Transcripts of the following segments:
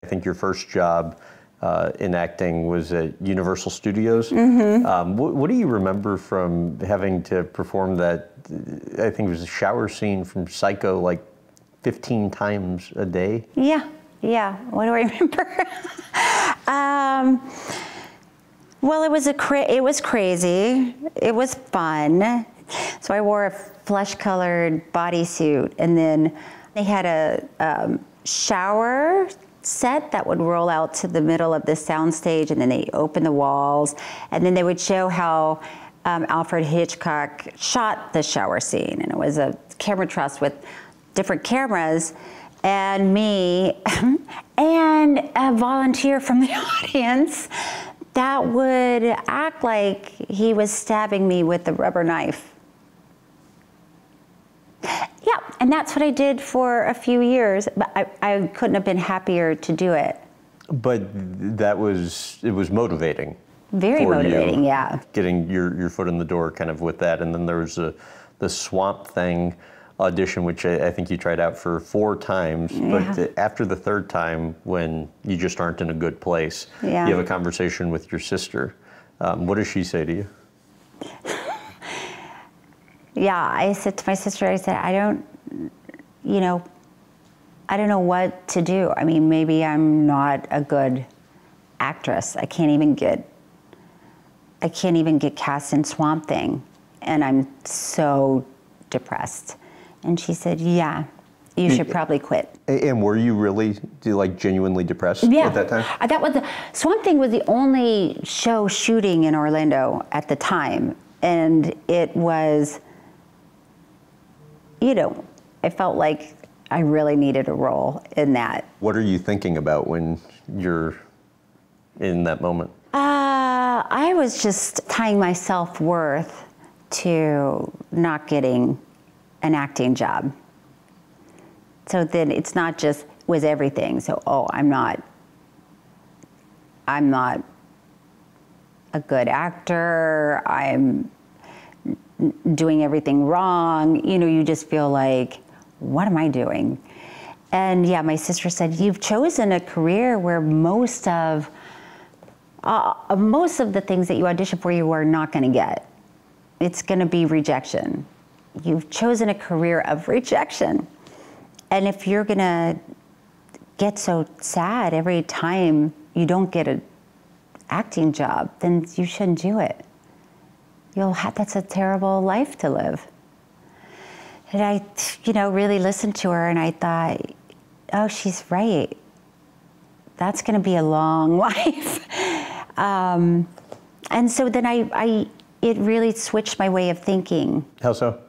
I think your first job in acting was at Universal Studios. What do you remember from having to perform that, I think it was a shower scene from Psycho, like 15 times a day? Yeah. What do I remember? Well, it was crazy. It was fun. So I wore a flesh-colored bodysuit, and then they had a shower set that would roll out to the middle of the soundstage, and then they open the walls, and then they would show how Alfred Hitchcock shot the shower scene, and it was a camera truss with different cameras, and me and a volunteer from the audience that would act like he was stabbing me with a rubber knife. Yeah, and that's what I did for a few years, but I couldn't have been happier to do it. But it was motivating. Very motivating, yeah. Getting your foot in the door kind of with that, and then there was the Swamp Thing audition, which I think you tried out for 4 times, but after the 3rd time, when you just aren't in a good place, you have a conversation with your sister. What does she say to you? Yeah, I said to my sister, I said, I don't know what to do. I mean, maybe I'm not a good actress. I can't even get cast in Swamp Thing, and I'm so depressed. And she said, yeah, you should probably quit. And were you really, like, genuinely depressed at that time? Swamp Thing was the only show shooting in Orlando at the time. And it was, I felt like I really needed a role in that. What are you thinking about when you're in that moment? I was just tying my self-worth to not getting an acting job. So then it's not just was everything. So, I'm not a good actor. I'm doing everything wrong. You just feel like, what am I doing? And yeah, my sister said, you've chosen a career where most of the things that you audition for, you are not going to get. It's going to be rejection. You've chosen a career of rejection. And if you're going to get so sad every time you don't get an acting job, then you shouldn't do it. That's a terrible life to live. And I, really listened to her, and I thought, oh, she's right. That's going to be a long life. And so then it really switched my way of thinking. How so?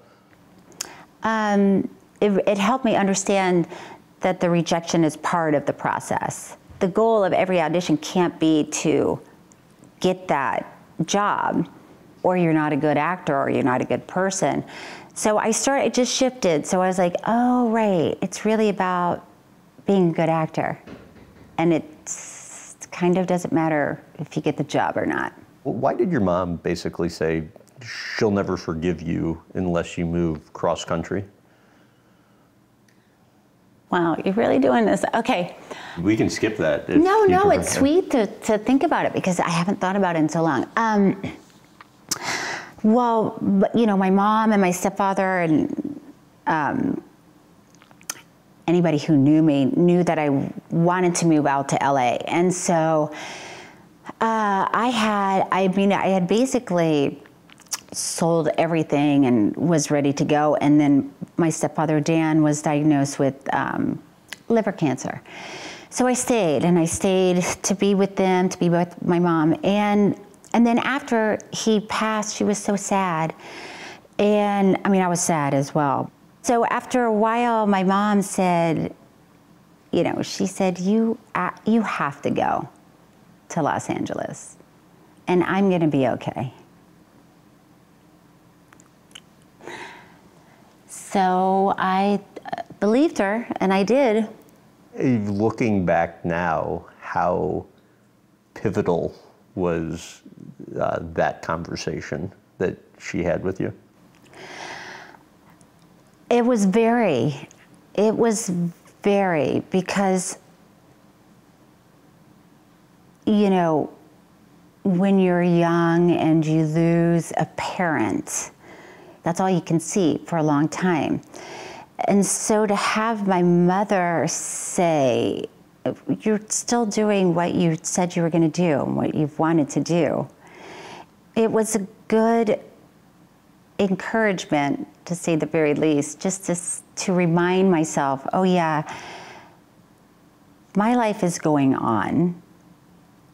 It helped me understand that the rejection is part of the process. The goal of every audition can't be to get that job, or you're not a good actor, or you're not a good person. So it just shifted. So I was like, oh, right, it's really about being a good actor. And it kind of doesn't matter if you get the job or not. Well, why did your mom basically say she'll never forgive you unless you move cross country? Wow, you're really doing this. Okay. We can skip that. No, it's sweet to think about it, because I haven't thought about it in so long. Well, my mom and my stepfather and anybody who knew me knew that I wanted to move out to LA. And so I had basically sold everything and was ready to go. And then my stepfather, Dan, was diagnosed with liver cancer. So I stayed to be with them, to be with my mom. And then after he passed, she was so sad. And I was sad as well. So after a while, my mom said, she said, you have to go to Los Angeles, and I'm going to be okay. So I believed her, and I did. Looking back now, how pivotal was that conversation that she had with you? It was very, because you know, when you're young and you lose a parent, that's all you can see for a long time. And so to have my mother say, you're still doing what you said you were going to do and what you've wanted to do, it was a good encouragement, to say the very least, just to remind myself, oh yeah, my life is going on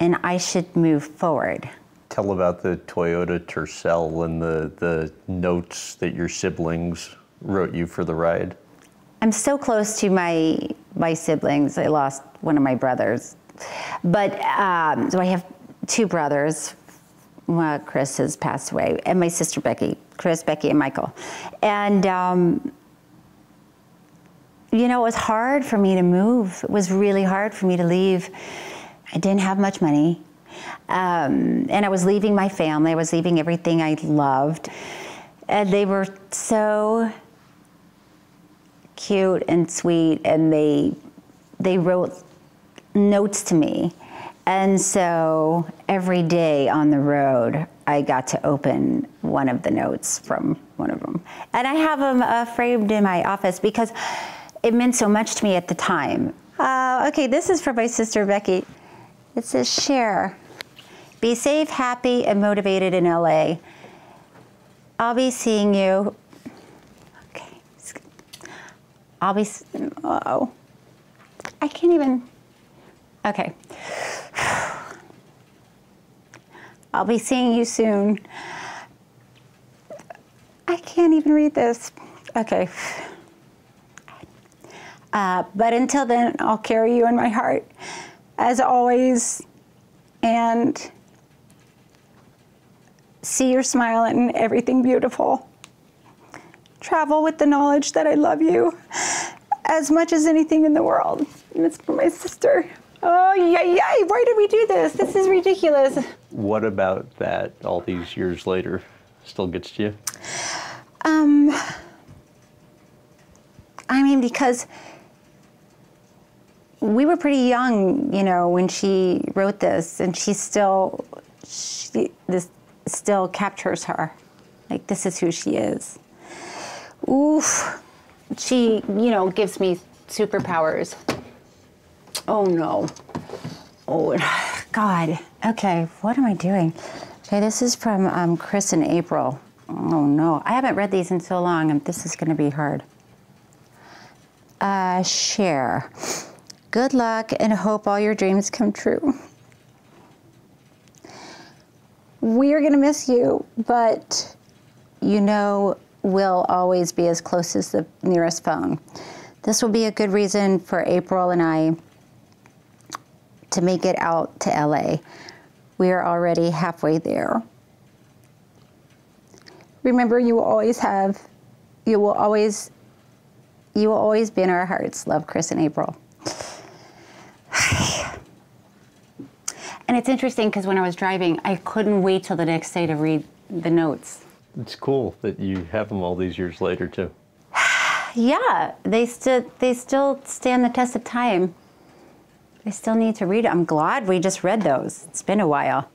and I should move forward. Tell about the Toyota Tercel and the notes that your siblings wrote you for the ride. I'm so close to my siblings. I lost one of my brothers. But, so I have two brothers. Well, Chris has passed away, and my sister Becky. Chris, Becky, and Michael. And, you know, it was hard for me to move. It was really hard for me to leave. I didn't have much money. And I was leaving my family. I was leaving everything I loved. And they were so cute and sweet, and they wrote notes to me. And so every day on the road, I got to open one of the notes from one of them. And I have them framed in my office because it meant so much to me at the time. Okay, this is from my sister Becky. It says, Cher, be safe, happy, and motivated in LA. I'll be seeing you. Okay. Uh-oh. I can't even, okay. I'll be seeing you soon. I can't even read this. Okay. But until then, I'll carry you in my heart, as always, and see your smile and everything beautiful. Travel with the knowledge that I love you as much as anything in the world. And it's for my sister. Oh, yay, why did we do this? This is ridiculous. What about that all these years later still gets to you? I mean, because we were pretty young, you know, when she wrote this, and this still captures her. Like, this is who she is. Oof. She, you know, gives me superpowers. Oh no. Oh God. Okay, what am I doing? Okay, this is from Chris and April. Oh no, I haven't read these in so long, and this is gonna be hard. Cher. Good luck and hope all your dreams come true. We're gonna miss you, but you know we'll always be as close as the nearest phone. This will be a good reason for April and I to make it out to LA. We are already halfway there. Remember, you will always be in our hearts. Love, Chris and April. And it's interesting because when I was driving, I couldn't wait till the next day to read the notes. It's cool that you have them all these years later too. Yeah, they still stand the test of time. I still need to read it. I'm glad we just read those. It's been a while.